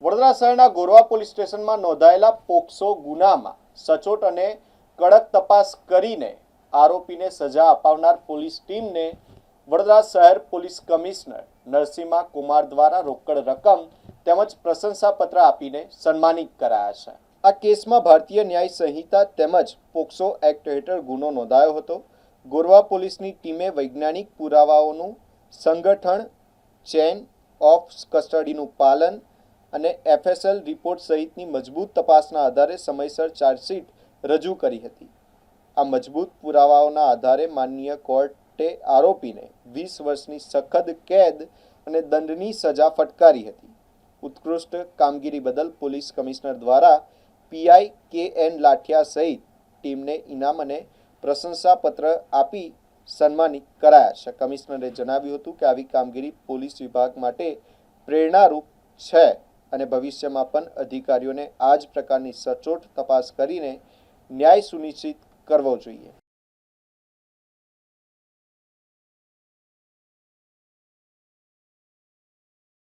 વડોદરા શહેરના ગોરવા પોલીસ સ્ટેશનમાં નોંધાયેલા પોક્સો ગુનામાં સચોટ અને કડક તપાસ કરીને આરોપીને સજા અપાવનાર પોલીસ ટીમને વડોદરા શહેર પોલીસ કમિશનર નરસિંહા કુમાર દ્વારા રોકડ રકમ તેમજ પ્રશંસાપત્ર આપીને સન્માનિત કરાયા છે। આ કેસમાં ભારતીય ન્યાય સંહિતા તેમજ પોક્સો એક્ટ હેઠળ ગુનો નોંધાયો હતો। ગોરવા પોલીસની ટીમે વૈજ્ઞાનિક પુરાવાઓનું સંગઠન, ચેઇન ઓફ કસ્ટડીનું પાલન અને એફએસએલ રિપોર્ટ સહિતની મજબૂત તપાસના આધારે સમયસર ચાર્જશીટ રજૂ કરી હતી। આ મજબૂત પુરાવાઓના આધારે માનનીય કોર્ટે આરોપીને 20 વર્ષની સખત કેદ અને દંડની સજા ફટકારી હતી। ઉત્કૃષ્ટ કામગીરી બદલ પોલીસ કમિશનર દ્વારા પીઆઈ કે.એન. લાઠિયા સહિત ટીમને ઇનામ અને પ્રશંસાપત્ર આપી સન્માનિત કરાયા છે। કમિશનરે જણાવ્યું હતું કે આવી કામગીરી પોલીસ વિભાગ માટે પ્રેરણારૂપ છે અને ભવિષ્યમાં પણ અધિકારીઓને આ જ પ્રકારની સચોટ તપાસ કરીને ન્યાય સુનિશ્ચિત કરવો જોઈએ।